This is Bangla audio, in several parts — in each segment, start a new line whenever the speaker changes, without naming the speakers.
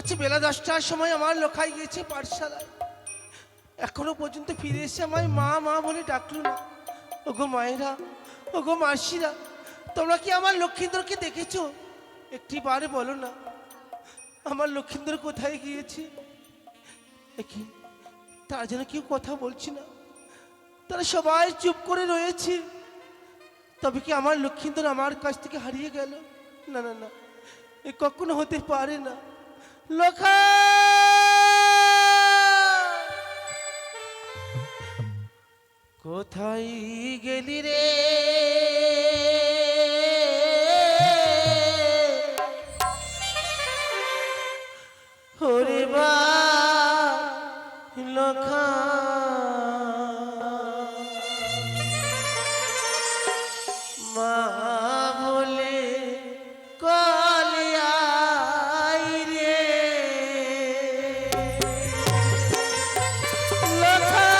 আচ্ছা বেলা 10টার সময় আমার লোকাই গিয়েছে পাঠশালায়, এখনো পর্যন্ত ফিরে এসে আমায় মা মা বলে ডাকলো না। ওগো মায়েরা, ওগো মাসিরা, তোমরা কি আমার লক্ষিন্দরকে দেখেছো? একটি বারে বলো না আমার লক্ষিন্দর কোথায় গিয়েছে। কি তারা যেন কেউ কথা বলছে না, তারা সবাই চুপ করে রয়েছে। তবে কি আমার লক্ষিন্দর আমার কাছ থেকে হারিয়ে গেল? না না না, এ কখনো হতে পারে না। লক্ষা, কোথায় গেলি রে? ওরে বা লক্ষা, মা বলে কলিয়াই রে লক্ষা।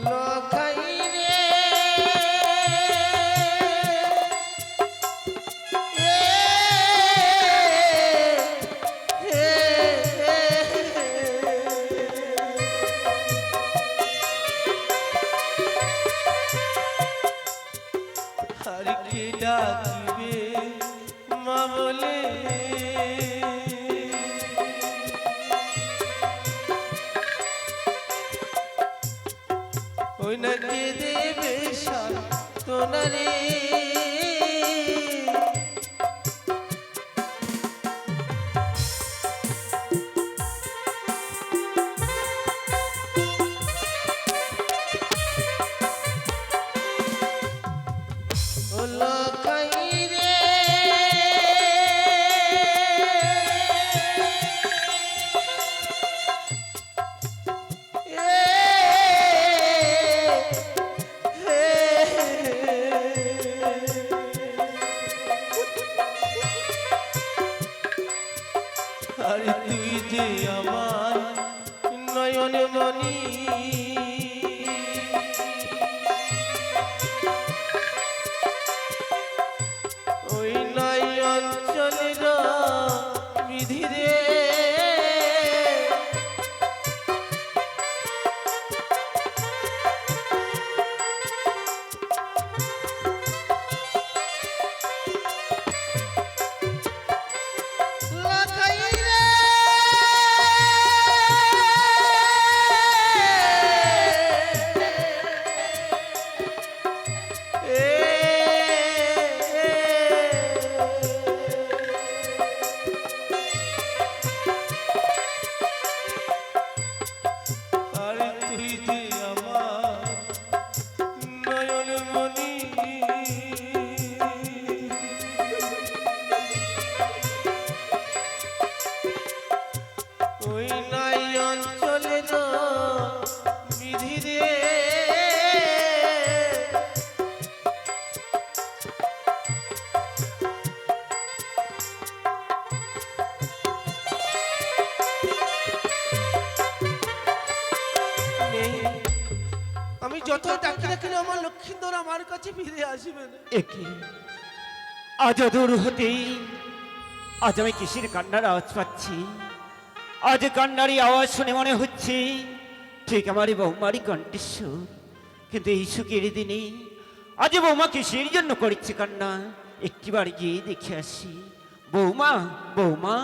লখাই রে আর কে ডাকিবে মা বলে? ওই না কে দেবে সান্ত্বনা রে? ও লখাই রে আরে তুই যে আমার নয়ন মনি, ওই নয়ন চলের বিধি রে। লখাই রে আরে তুই যে আমার নয়ন মনি, ওই নয়ন চলে না বিধি রে। আমি যত ডাকি না কেন আমার লক্ষিন্দর আমার কাছে ফিরে আসবে না।
একে আজ দূর হতেই আজ আমি কিসের কান্নার আওয়াজ পাচ্ছি? আজ কান্নারই আওয়াজ শুনে মনে হচ্ছে ঠিক আমার বৌমারই কণ্ঠস্বর। কিন্তু এই সুখের দিনে আজ বৌমা কিসের জন্য করছে কান্না? একটিবার গিয়ে দেখে আসি। বৌমা, বৌমা,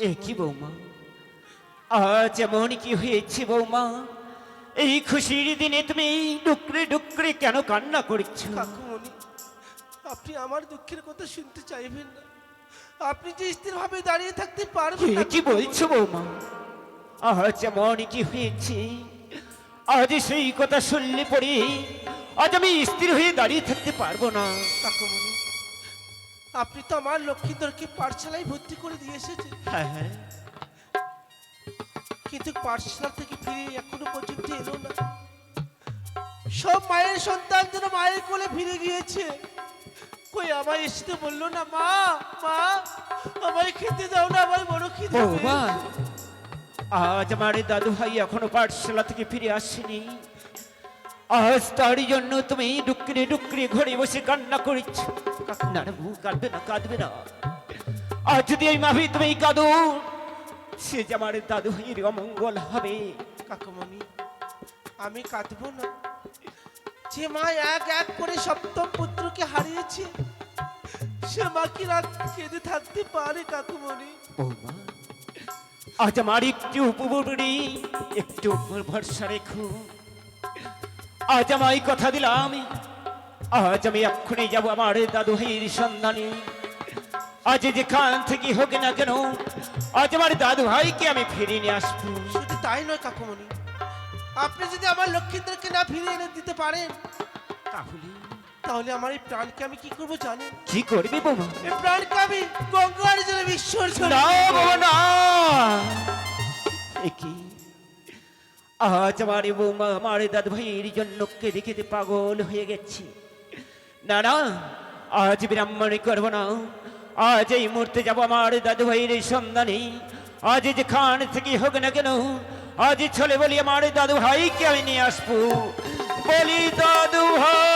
এ কি বৌমা, আজ এমন কি হয়েছে বৌমা? এই খুশির দিনে তুমি ডুকরে ডুকরে কেন কান্না করছো?
কাকুমণি, আপনি আমার দুঃখের কথা শুনতে চাইবেন না। আপনি যে স্থির ভাবে দাঁড়িয়ে থাকতে পারবেন না।
কি বলছো বৌমা? আজ এমন কি হয়েছে? আজ সেই কথা শুনলে পরে আজ আমি স্থির হয়ে দাঁড়িয়ে থাকতে পারবো না।
কাকুমণি, আপনি তো আমার লক্ষিন্দরকে পাঠশালায় ভর্তি করে দিয়ে এসেছেন,
হ্যাঁ হ্যাঁ,
কিন্তু পাঠশালা থেকে ফিরে এখনো পর্যন্ত এলো না। সব মায়ের সন্তান যেন মায়ের কোলে ফিরে গিয়েছে, কই আমায় এসে বললো না, মা মা আমায় খেতে দাও না, আমার বড় খিদে
বৌমা
পেয়েছে।
আজ আমার দাদু ভাই এখনো পাঠশালা থেকে ফিরে আসেনি। আজ তার জন্য তুমি ডুকরে ডুকরে ঘরে বসে কান্না করেছ। না না বউ, কাঁদবে না, কাঁদবে না। আজ যদি এই মাভি তুমি কাঁদো, সে যে আমার দাদু ভাইয়ের অমঙ্গল হবে।
কাকুমণি, আমি কাঁদবো না। যে মা এক এক করে সপ্তম পুত্রকে হারিয়েছে, সে মা কি রাত কেঁদে থাকতে পারে কাকুমণি?
বৌমা, আজ আমার একটু উপবরী, একটু উপর ভরসা রেখো। আজ আমায় কথা দিলাম, আজ আমি এক্ষুনি যাব আমার দাদু ভাইয়ের সন্ধানে। আজ যেখান থেকে হোক না কেন, আজ আমার দাদু ভাইকে আমি ফিরিয়ে নিয়ে আসবো।
শুধু তাই নয় কাকুমণি, আপনি যদি আমার লক্ষ্মীদেরকে না ফিরিয়ে এনে দিতে পারেন,
তাহলে
তাহলে আমার এই প্রাণকে আমি কি করবো জানেন?
কি করবি বৌমা?
এই প্রাণকে আমি গঙ্গার জলে বিসর্জন
না
দেব।
বাবা না, এ কি? আজ আমার এই বৌমা আমার দাদু ভাইয়ের জন্য কেঁদে কেঁদে পাগল হয়ে গেছি। না না, আজ ব্রাহ্মণী করবো না। আজ এই মুহূর্তে যাবো আমার দাদু ভাইয়ের সন্ধানে। আজ যেখান থেকে হোক না কেন, আজ চলে বলি আমার দাদু ভাইকে আমি নিয়ে আসবো। বলি দাদু ভাই।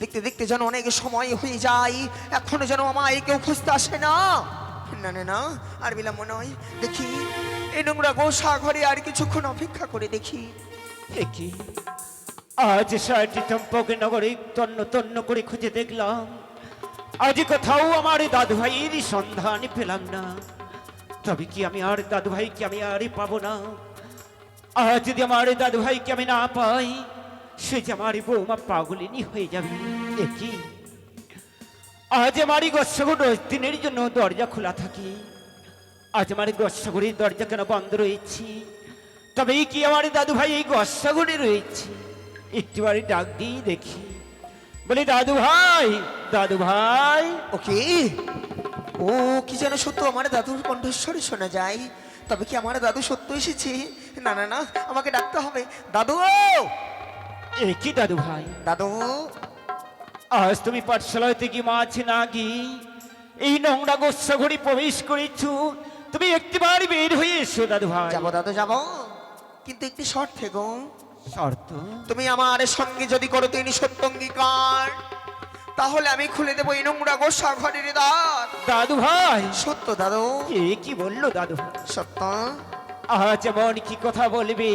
দেখতে দেখতে যেন অনেক সময় হয়ে যায়, এখনো যেন আমায় কেউ খুঁজতে আসে না। না না না, আর বিলম্ব নয়। দেখি এই নোংরা গোসা ঘরে আর কিছুক্ষণ অপেক্ষা করে দেখি।
কি আজ সারাটি চম্পক নগরে তন্ন তন্ন করে খুঁজে দেখলাম, আজ কোথাও আমার দাদু ভাইয়ের সন্ধান পেলাম না। তবে কি আমি আর দাদু ভাইকে আমি আর পাবো না? আজ যদি আমার দাদু ভাইকে আমি না পাই, সে যে আমার বৌমা পাগলিনী হয়ে যাবে। কি আজ আমার গচ্ছাগুড় দিনের জন্য দরজা খোলা থাকে, আজ আমার গচ্ছাগুড়ির দরজা কেন বন্ধ রয়েছে? তবে কি আমার দাদু ভাই এই গচ্ছাগুড়ে রয়েছে? একটিবারে ডাক দিয়ে দেখি, বলি দাদু ভাই, দাদু ভাই।
ওকে, ও কি যেন সত্য আমার দাদুর কণ্ঠস্বরে শোনা যায়। তবে কি আমার দাদু সত্য এসেছে? না না না, আমাকে ডাকতে হবে। দাদু,
এ কি দাদু ভাই,
দাদু।
আজ তুমি পাঠশালা থেকে মাছ না গিয়ে এই নোংরা গোস্বাঘড়ি প্রবেশ করেছো, তুমি একটিবার বের হয়ে এসো দাদু ভাই।
যাবো দাদু যাবো, কিন্তু একটি শর্ত থেকো।
শর্ত?
তুমি আমার সঙ্গে যদি করো তিনি সত্য অঙ্গীকার, তাহলে আমি খুলে দেবো এই নোংরা গোসা ঘরের দ্বার।
দাদু ভাই,
সত্য দাদু,
এ কি বললো দাদু ভাই?
সত্য।
আজ এমন কি কথা বলবে,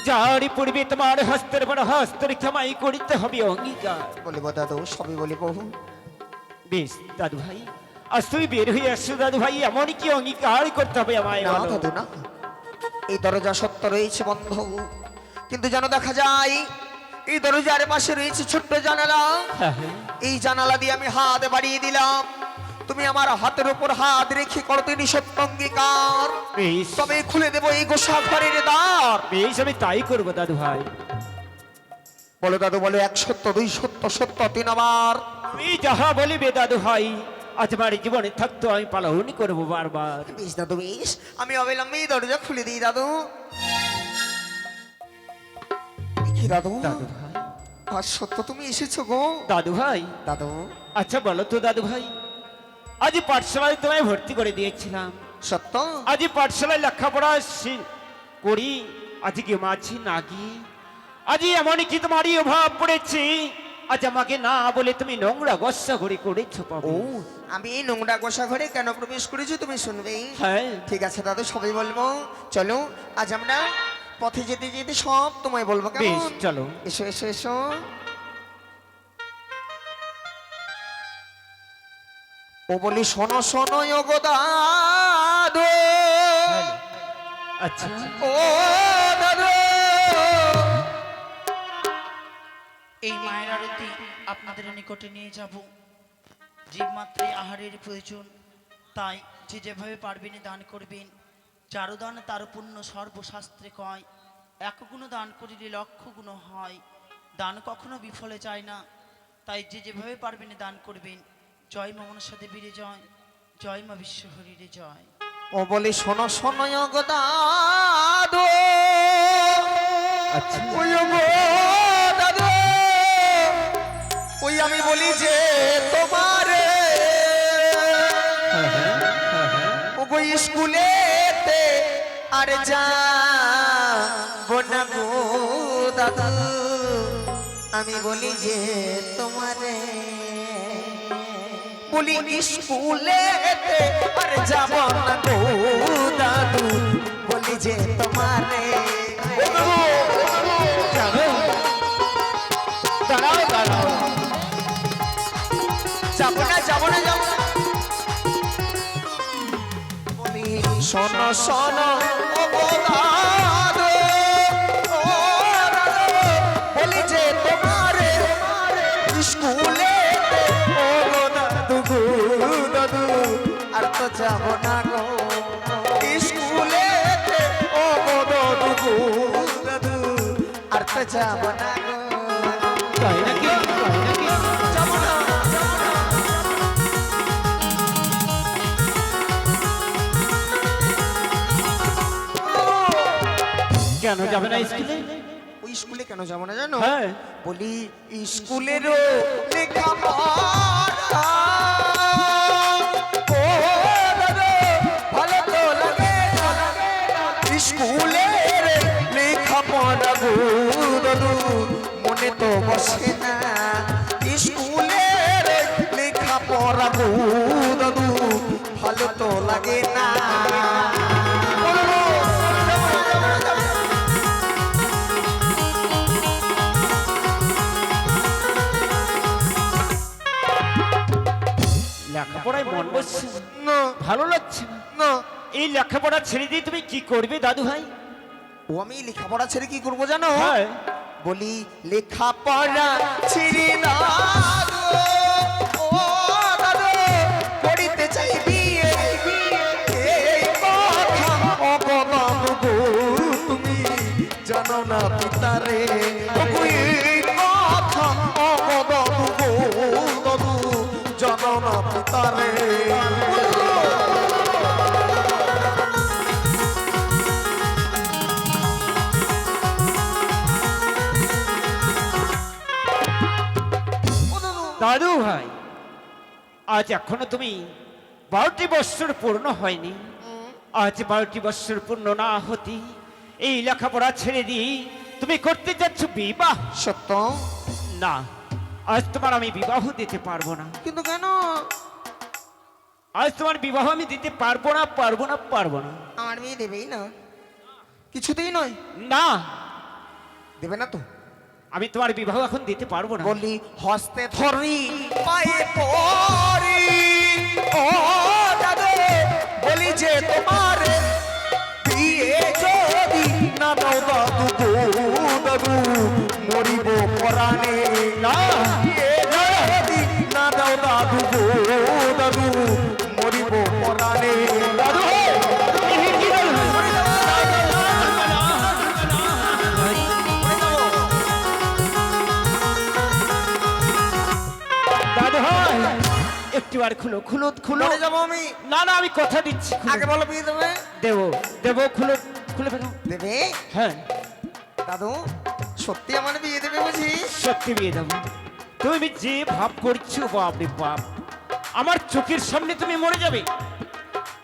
যার পূর্বে তোমার হস্তের বড় হস্তের ক্ষমাই করিতে হবে অঙ্গীকার।
বলিব দাদু, সবই বলিব।
বেশ দাদু ভাই, আজ তুমি বের হয়ে আসছো দাদু ভাই, এমন কি অঙ্গীকার করতে হবে আমায়?
না
বলো।
দাদু না, এই দরজা সত্য রয়েছে বন্ধ, কিন্তু যেন দেখা যায় এই দরজার পাশে রয়েছে ছোট্ট জানালা।
হ্যাঁ, হ্যাঁ।
এই জানালা দিয়ে আমি হাত বাড়িয়ে দিলাম, তুমি আমার হাতের উপর হাত রেখে করো তিনি সত্য অঙ্গীকার,
বেশ,
তবে খুলে দেবো এই গোসা ঘরের দ্বার।
বেশ, আমি তাই করবো দাদু ভাই।
বলো দাদু, বলো এক সত্য, দুই সত্য, সত্য তিন আবার।
তুমি যাহা বলিবে দাদু ভাই, আজ আমার জীবনে থাকতো আমি পালন করবো বারবার।
বেশ দাদু বেশ, আমি অবিলম্বে এই দরজা খুলে দিই দাদু। কি দাদু,
দাদু ভাই,
আর সত্য তুমি এসেছো গো।
দাদু ভাই,
দাদু,
আচ্ছা বলো তো দাদু ভাই, আজ পাঠশালায় তোমায় ভর্তি করে দিয়েছিলাম,
সত্য?
আজ পাঠশালায় লেখাপড়া করি, আজকে মাঝি না গিয়ে আজ এমন কি তোমারই অভাব পড়েছে, আজ আমাকে না বলে তুমি নোংরা গস্যা ঘড়ি করেছো
ও,
পাবো।
আমি এই নোংরা গোসা ঘরে কেন প্রবেশ করেছি তুমি শুনবে?
হ্যাঁ,
ঠিক আছে দাদু, সবাই বলবো। চলো আজ আমরা পথে যেতে যেতে সব তোমায় বলবো,
বেশ
কেমন?
চলো।
এসো এসো এসো। ও বলি শোনো শোনো ও গো দাদু,
আচ্ছা,
ও দাদু।
এই মায়ের আরতি আপনাদের নিকটে নিয়ে যাব। জীবমাত্রে আহারের প্রয়োজন, তাই যে যেভাবে পারবেন দান করবেন। যারো দান তার পুণ্য সর্বশাস্ত্রে কয়, এক গুণ দান করিলে লক্ষ গুণ হয়, দান কখনো বিফলে যায় না। তাই যে যেভাবে পারবেন দান করবেন। জয় মা মনসা দেবীরে জয়, জয় মা বিশ্বহরীরে জয়।
ও বলি শোনো শোনো ও গো দাদু,
আচ্ছা।
ওই গো দাদু, ওই আমি বলি যে তোমারে ওগো স্কুলেতে আর যাবো না গো দাদু, আমি বলি যে তোমারে, বলি স্কুলেতে আর যাব না গো দাদু, বলি যে তোমারে।
যাবে? দাঁড়াও দাঁড়াও,
যাবো না যাবো না যাবো না। বলি শোনো শোনো ও গো দাদু, ও দাদু, বলি যে তোমারে স্কুলে ও গো দাদু গো দাদু, আর তো যাবো না গো স্কুলে ও গো দাদু গো দাদু, আর তো যাবো না গো।
তাই নাকি? তাই নাকি?
যাবো না, যাবো না।
কেন যাবে না স্কুলে?
ওই স্কুলে কেন যাবো না জানো?
হ্যাঁ।
বলি স্কুলেরও লেখাপড়া ও দাদু ভালো তো লাগে না। স্কুলের লেখাপড়া গো দাদু মনে তো বসে না। স্কুলের লেখাপড়া গো দাদু ভালো তো লাগে না।
লেখাপড়ায় মন বসছে না,
না
ভালো লাগছে না।
না,
এই লেখাপড়া ছেড়ে দিয়ে তুমি কি করবে দাদু ভাই?
ও আমি লেখাপড়া ছেড়ে কি করবো জানো?
হ্যাঁ।
বলি লেখাপড়া ছেড়ে না গো, ও দাদু করিতে চাই বিয়ে, এই কথা ও গো বাবু গো তুমি জানো না পিতারে, ও গো এই কথা ও গো বাবু গো দাদু জানো না পিতারে।
দাদু ভাই, আজ এখনো তুমি 12টি বৎসর পূর্ণ হয়নি। আজ 12টি বৎসর পূর্ণ না হতে এই লেখাপড়া ছেড়ে দিয়ে তুমি করতে যাচ্ছ বিবাহ।
সত্য?
না, আজ তোমার আমি বিবাহ দিতে পারবো না।
কিন্তু কেন?
আজ তোমার বিবাহ আমি দিতে পারবো না, পারবো না, পারবো না।
আমার মেয়ে দেবেই না, কিছুতেই নয়।
না,
দেবে না তো?
আমি তোমার বিবাহ এখন দিতে পারবো না।
বলি হস্তে ধরি পায়ে পড়ি ও দাদু, বলি যে তোমার বিয়ে যদি না দাও দাদু গো দাদু মরিব পরাণে।
না,
বিয়ে যদি না দাও দাদু গো দাদু মরিব পরাণে।
দাদু ভাই, তুমি কি বলছো? দাদু ভাই, একটু আর খুলো, খুলো, খুলো।
মরে যাবো আমি।
না না, আমি কথা দিচ্ছি, খুলো।
আগে বলো বিয়ে দেবে?
দেবো, দেবো, খুলো, খুলে ফেলো।
দেবে?
হ্যাঁ,
দাদু সত্যি আমার বিয়ে দেবে বুঝি?
সত্যি বিয়ে দেবো। তুমি যে ভাব করছো, বাপ রে বাপ, আমার চোখের সামনে তুমি মরে যাবে।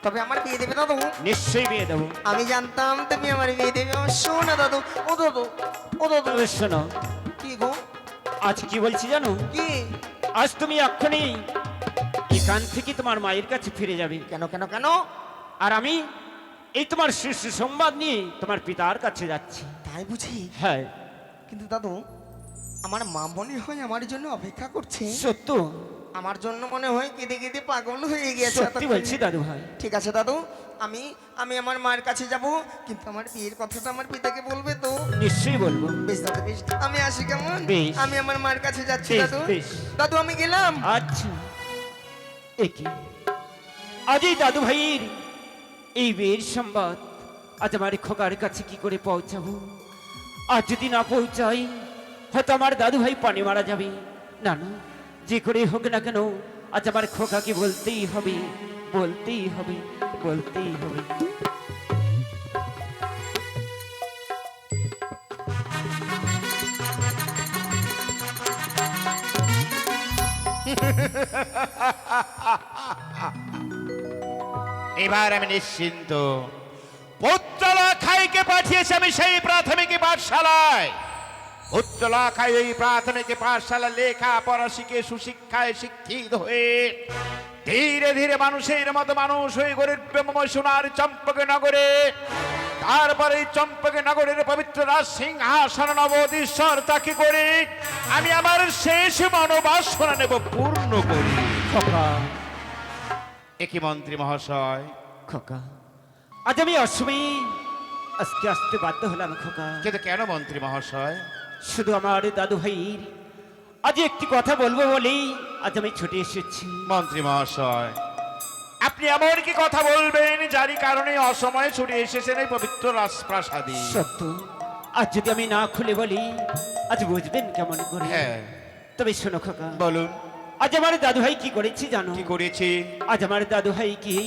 তবে আমার বিয়ে দেবে দাদু?
নিশ্চয়ই বিয়ে দেবো।
আমি জানতাম তুমি আমার বিয়ে দেবে। আমার শোনো দাদু, ও দাদু, ও দাদু।
তবে শোনো,
কি গো?
আজ কি বলছি জানো?
কি?
আজ তুমি এক্ষুনি এখান থেকে তোমার মায়ের কাছে ফিরে যাবে।
কেন কেন কেন?
আর আমি এই তোমার শীর্ষ সংবাদ নিয়ে তোমার পিতার কাছে যাচ্ছি।
তাই বুঝি?
হ্যাঁ,
কিন্তু দাদু আমার মা মনে হয় আমার জন্য অপেক্ষা করছে।
সত্য,
আমার জন্য মনে হয় কেঁদে কেঁদে পাগল হয়ে গেছে।
সত্যি বলছি দাদু ভাই।
ঠিক আছে দাদু, আমি আমি আমার মায়ের কাছে যাব, কিন্তু আমার বিয়ের কথাটা আমার পিতাকে বলবে তো?
নিশ্চয়ই বলবো।
বেশ দাদু বেশ, আমি আসি কেমন?
বেশ।
আমি আমার মায়ের কাছে যাচ্ছি
বেশ,
দাদু।
বেশ।
দাদু আমি গেলাম।
আচ্ছা, একি আজ এই দাদু ভাইয়ের এই বিয়ের সংবাদ আজ আমার খোকার কাছে কি করে পৌঁছাবো? আজ যদি না পৌঁছাই, হয়তো আমার দাদু ভাই পানি মারা যাবে। না না, যে করে হোক না কেন আজ আমার খোকাকে বলতেই হবে, বলতেই হবে, বলতেই হবে।
এবার আমি নিশ্চিন্ত। পুত্রলাখাইকে পাঠিয়েছি আমি সেই প্রাথমিক পাঠশালায়। পুত্রলাখাই ওই প্রাথমিক পাঠশালা লেখা পড়া শিখে সুশিক্ষায় শিক্ষিত হয়ে ধীরে ধীরে মানুষের মতো মানুষ হয়ে গড়ে উঠবে সোনার চম্পক নগরে। তারপরে এই চম্পক নগরের পবিত্র রাজ সিংহাসন নবদীশ্বর তাকে করে আমি আমার শেষ মনোবাসনা নেব পূর্ণ করি।
খোকা,
একই মন্ত্রী মহাশয়,
খোকা, আজ আমি অসময়ে আজকে আসতে বাধ্য হলাম খোকা।
কিন্তু কেন মন্ত্রী মহাশয়?
শুধু আমার দাদু ভাইয়ের আজ একটি কথা বলবো বলেই আজ আমি ছুটে এসেছি।
মন্ত্রী মহাশয়, আপনি এমন কি কথা বলবেন যারই কারণে অসময়ে ছুটে এসেছেন এই পবিত্র রাজপ্রাসাদে?
সত্য, আজ যদি আমি না খুলে বলি আজ বুঝবেন কেমন করে।
হ্যাঁ,
তবে শোনো খোকা,
বলুন।
আজ আমার দাদু ভাই কি করেছি জানো?
কি করেছি?
আজ আমার দাদু ভাই কি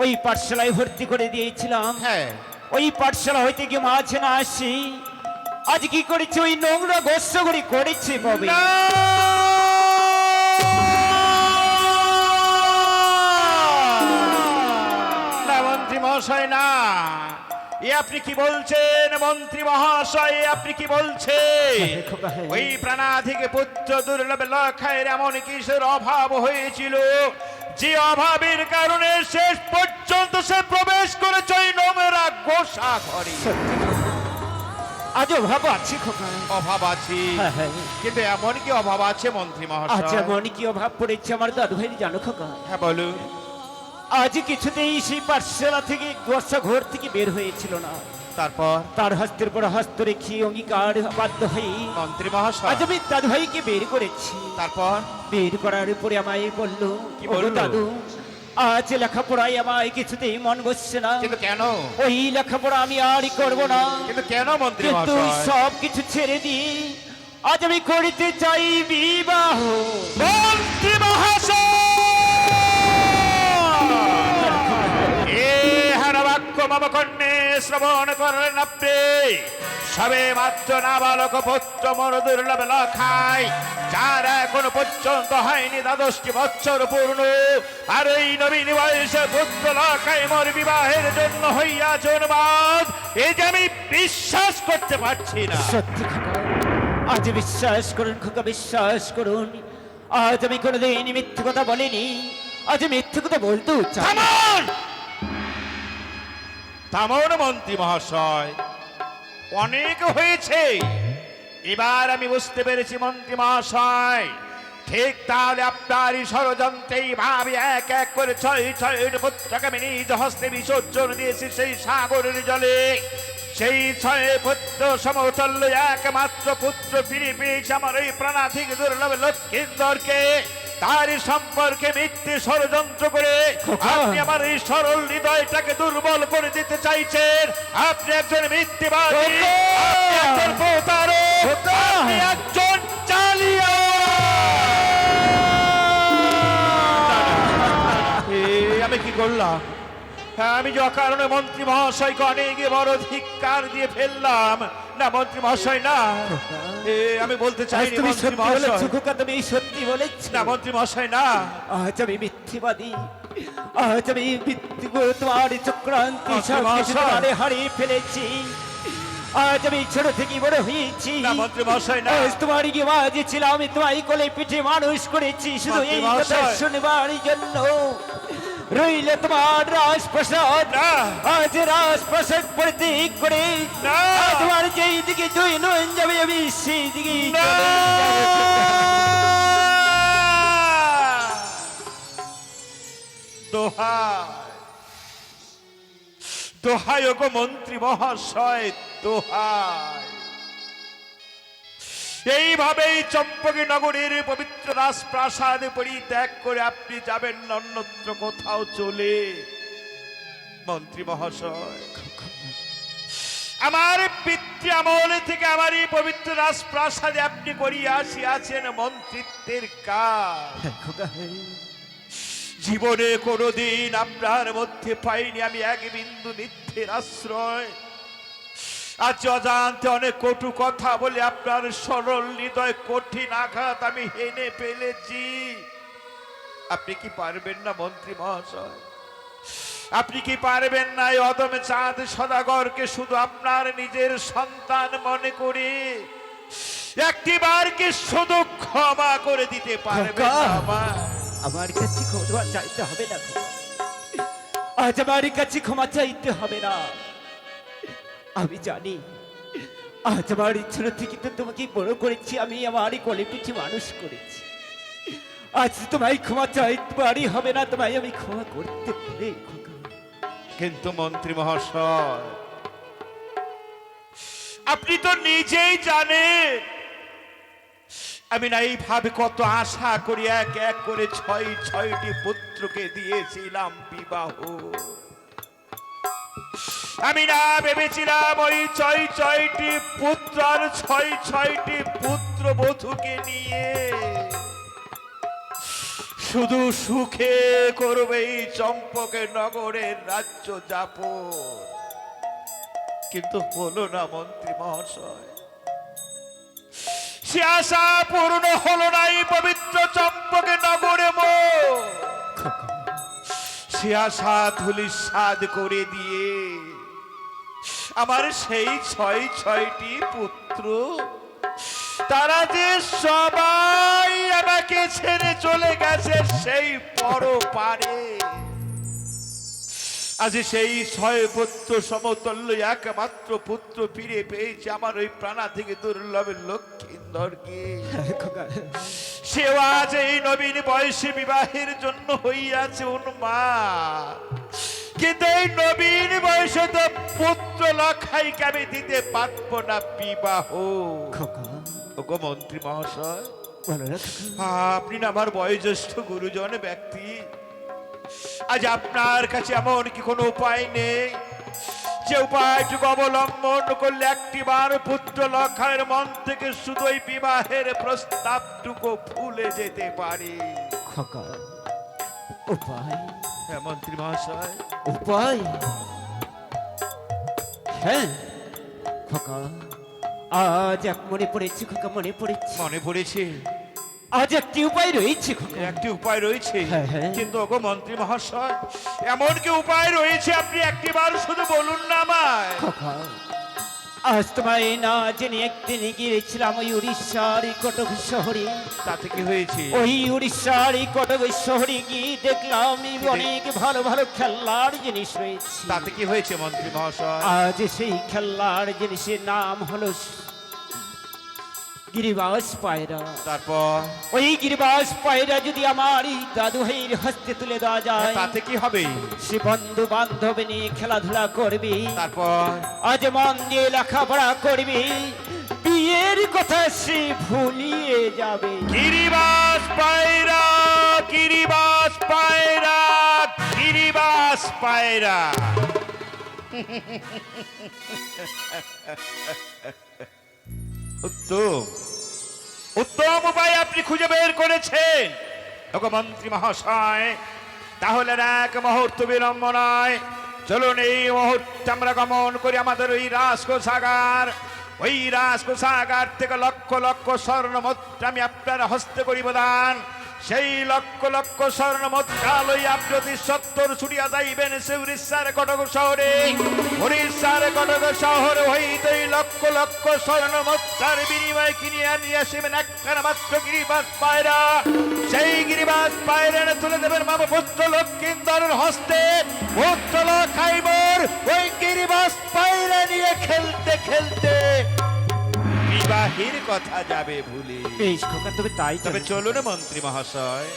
ওই পাঠশালায় ভর্তি করে দিয়েছিলাম।
হ্যাঁ,
ওই পাঠশালা হইতে কি মাঝে না আসি আজ কি করেছে ওই নোংরা গোস্বগড়ি করেছে ববে।
না মন্ত্রী মহাশয়, না। এ আপনি কি বলছেন মন্ত্রী মহাশয়? আপনি কি বলছেন?
খোকা, হ্যাঁ।
ওই প্রাণাধিকে পুত্র দুর্লভ লক্ষায়ের এমন কিসের অভাব হয়েছিল যে অভাবের কারণে শেষ পর্যন্ত সে প্রবেশ করেছে ওই নোংরা গোসা ঘরে?
আজ অভাব আছে খোকা।
অভাব আছে,
হ্যাঁ, হ্যাঁ।
কিন্তু এমন কি অভাব আছে মন্ত্রী
আজ
মহাশয়?
এমন কি অভাব পড়েছে আমার দাদু ভাই জানো খোকা?
হ্যাঁ, বলুন।
আজ কিছুতেই সেই পাঠশালা থেকে গোসা ঘর থেকে বের হয়েছিল না।
তারপর
তার হস্তের পর হস্ত রেখে অঙ্গীকার বাধ্য হয়ে
মন্ত্রী মহাশয়,
আজ আমি দাদু ভাইকে বের করেছি।
তারপর
বের করার উপরে আমায় বললো,
কি
"ওগো
বললো?"
দাদু, আজ লেখাপড়ায় আমায় কিছুতেই মন বসছে না।
কিন্তু কেন?
ওই লেখাপড়া আমি আর করব না।
কিন্তু কেন মন্ত্রী
কিন্তু
মহাশয়?
সব কিছু ছেড়ে দিয়ে আজ আমি করিতে চাই বিবাহ।
মন্ত্রী মহাশয়, এ হার বাক্য মম কর্ণে শ্রবণ করলেন আপনি। সবে মাত্র নাবালক পুত্র মর দুর্লভ লখাই, যার এখনো পর্যন্ত হয়নি 12টি বছর পূর্ণ, আর এই নবীন বয়সে পুত্র লখাই মোর বিবাহের জন্য হইয়া জন্মাদ, এই যে আমি বিশ্বাস করতে পারছি না।
সত্যি খোকা, আজ বিশ্বাস করুন খোকা, বিশ্বাস করুন। আজ আমি কোনোদিন মিথ্যে কথা বলিনি, আজ মিথ্যে কথা বলতেও চাই না।
থামুন! থামুন মন্ত্রী মহাশয়, অনেক হয়েছে। এবার আমি বুঝতে পেরেছি মন্ত্রী মহাশয়, ঠিক তাহলে আপনারই ষড়যন্ত্রেই ভাবি এক এক করে 6 পুত্রকে আমি নিজ হস্তে বিসর্জন দিয়েছি সেই সাগরের জলে। সেই 6 পুত্র সমতুল্য একমাত্র পুত্র ফিরে পেয়েছে আমার এই প্রাণাধিক দুর্লভ লক্ষ্মীন্দরকে। তার সম্পর্কে মিথ্যে ষড়যন্ত্র করে আপনি আমার এই সরল হৃদয়টাকে দুর্বল করে দিতে চাইছেন। আপনি একজন মিথ্যেবাদী, আপনি একজন প্রতারক, আপনি একজন জালিয়াত। আমি কি করলাম? হ্যাঁ, আমি যে অকারণে মন্ত্রী মহাশয়কে অনেক বড় ধিক্কার দিয়ে ফেললাম। না মন্ত্রী মহাশয়, না, আমি বলতে
আজ
চাইনি
তুমি
মন্ত্রী
সত্যি বলেছো
মহাশয়।
খোকা, তুমি সত্যি বলেছো।
না মন্ত্রী মহাশয়, না।
আজ আমি মিথ্যেবাদী, আজ আমি তোমার চক্রান্তি
মন্ত্রী
সব কিছু
মহাশয়।
তোমারে হারিয়ে ফেলেছি। আজ আমি ছোট থেকে বড় হয়েছি।
না মন্ত্রী মহাশয়, না।
আজ তোমার কি মাঝে ছিল, আমি তোমায় কোলে পিঠে মানুষ করেছি শুধু
মন্ত্রী
এই কথা
মহাশয়।
শুনবার জন্য। রইল তোমার রাজপ্রাসাদ,
না।
আজ রাজপ্রাসাদ পরিত্যাগ করে
না।
আজ তোমার যেই দিকে দুই নয়ন যাবে আমি সেই দিকে
না। দোহাই, দোহাই ওগো মন্ত্রী মহাশয়, দোহাই। এইভাবেই চম্পকী নগরীর পবিত্র রাজপ্রাসাদ পরিত্যাগ করে আপনি যাবেন অন্যত্র কোথাও চলে। মন্ত্রী মহাশয়, আমার পিতৃ আমল থেকে আমার এই পবিত্র রাজপ্রাসাদে আপনি করিয়া আসিয়াছেন মন্ত্রিত্বের কাজ। জীবনে কোনোদিন আপনার মধ্যে পাইনি আমি এক বিন্দু মিথ্যের আশ্রয়। আজ অজান্তে অনেক কটু কথা বলে আপনার সরল হৃদয় কঠিন আঘাত আমি হেনে ফেলেছি। আপনি কি পারবেন না মন্ত্রী মহাশয়? আপনি কি পারবেন না এই অদমে চাঁদ সদাগরকে শুধু আপনার নিজের সন্তান মনে করে একটিবার কি শুধু ক্ষমা করে দিতে পারবেন না আমার?
আমার কাছে ক্ষমা চাইতে হবে না খোকা। আজ আমার কাছে ক্ষমা চাইতে হবে না। আমি জানি আজ আমার ছোট থেকে তো তোমাকে বড় করেছি, আমি আমার কোলে পিঠে মানুষ করেছি। আজ তোমায় ক্ষমা চাইতে পারি হবে না, তোমায় আমি ক্ষমা করতে পারি খোকা।
কিন্তু মন্ত্রী মহাশয়, আপনি তো নিজেই জানেন আমি না এইভাবে কত আশা করি এক এক করে ছয়টি পুত্রকে দিয়েছিলাম বিবাহ। আমি না ভেবেছিলাম ওই ছয়টি পুত্র আর ছয়টি পুত্র বধূকে নিয়ে শুধু সুখে করবে এই চম্পকের নগরের রাজ্য যাপন। কিন্তু হলো না মন্ত্রী মহাশয়, সে আশা পূর্ণ হলো না এই পবিত্র চম্পকের নগরে সে আশা ধূলিসাৎ করে দিয়ে আমার সেই ছয়টি পুত্র তারা যে সবাই আমাকে ছেড়ে চলে গেছে সেই পরপারে। আজ সেই 6 পুত্র সমতুল্য একমাত্র পুত্র ফিরে পেয়েছে আমার ওই প্রাণা থেকে দুর্লভের লক্ষ্মীন্দরকে। সেও আজ এই নবীন বয়সে বিবাহের জন্য হইয়াছে উন্মাদ। কিন্তু এই নবীন বয়সে তো পুত্র লক্ষাইকে আমি দিতে পারবো না বিবাহ। ওগো মন্ত্রী মহাশয়, আপনি না আমার বয়োজ্যেষ্ঠ গুরুজন ব্যক্তি, আজ আপনার কাছে এমন কি কোনো উপায় নেই যে উপায়টুকু অবলম্বন করলে একটিবার পুত্র লক্ষার মন থেকে শুধু ওই বিবাহের প্রস্তাবটুকু ভুলে যেতে পারি?
উপায়?
হ্যাঁ মন্ত্রী মহাশয়,
উপায়? হ্যাঁ খোকা, আজ এক মনে পড়েছে খোকা, মনে পড়েছে।
মনে পড়েছে?
আজ একটি উপায় রয়েছে খোকা।
একটি উপায় রয়েছে?
হ্যাঁ, হ্যাঁ।
কিন্তু ওগো মন্ত্রী মহাশয়, এমন কি উপায় রয়েছে আপনি একটিবার শুধু বলুন না আমায়।
খোকা, আজ তোমায় না জেনে একদিন গিয়েছিলাম ওই উড়িষ্যার কটক শহরে।
তাতে কি হয়েছে?
ওই উড়িষ্যার কটক শহরে গিয়ে দেখলাম অনেক ভালো ভালো খেলনার জিনিস রয়েছে।
তাতে কি হয়েছে মন্ত্রী মহাশয়?
আজ সেই খেলনার জিনিসের নাম হলো গিরিবাস পায়রা।
তারপর?
ওই গিরিবাস পায়রা যদি আমার এই দাদু ভাইয়ের হস্তে তুলে দেওয়া যায়,
তাতে কি হবে?
সে বন্ধু বান্ধব নিয়ে খেলাধুলা করবি।
তারপর?
আজ মন দিয়ে লেখাপড়া করবি, বিয়ের কথা সে ভুলিয়ে যাবে।
গিরিবাস পায়রা, গিরিবাস পায়রা, গিরিবাস পায়রা। উত্তম উত্তম উপায় আপনি খুঁজে বের করেছেন ওগো মন্ত্রী মহাশয়। তাহলে এক মুহূর্ত বিলম্ব নয়, চলুন এই মুহূর্তে আমরা গমন করি আমাদের ওই রাজকোষাগার। ওই রাজকোষাগার থেকে লক্ষ লক্ষ স্বর্ণ মুদ্রা আমি আপনার হস্তে করিব দান। সেই লক্ষ লক্ষ স্বর্ণ মুদ্রা লই আপনি অতি সত্তর ছুটিয়া যাইবেন সে উড়িষ্যার কটক শহরে। উড়িষ্যার কটক শহর হইতে লক্ষ লক্ষ স্বর্ণ মুদ্রার বিনিময়ে কিনিয়া নিয়ে আসিবেন একখানা মাত্র গিরিবাস পায়রা। সেই গিরিবাস পায়রা তুলে দেবেন মামা পুত্র লক্ষ্মীন্দরের হস্তে। পুত্র লক্ষাইবর ওই গিরিবাস পায়রা নিয়ে খেলতে খেলতে বিবাহের কথা যাবে ভুলে।
বেশ খোকা, তবে তাই
তবে চলুন মন্ত্রী মহাশয়।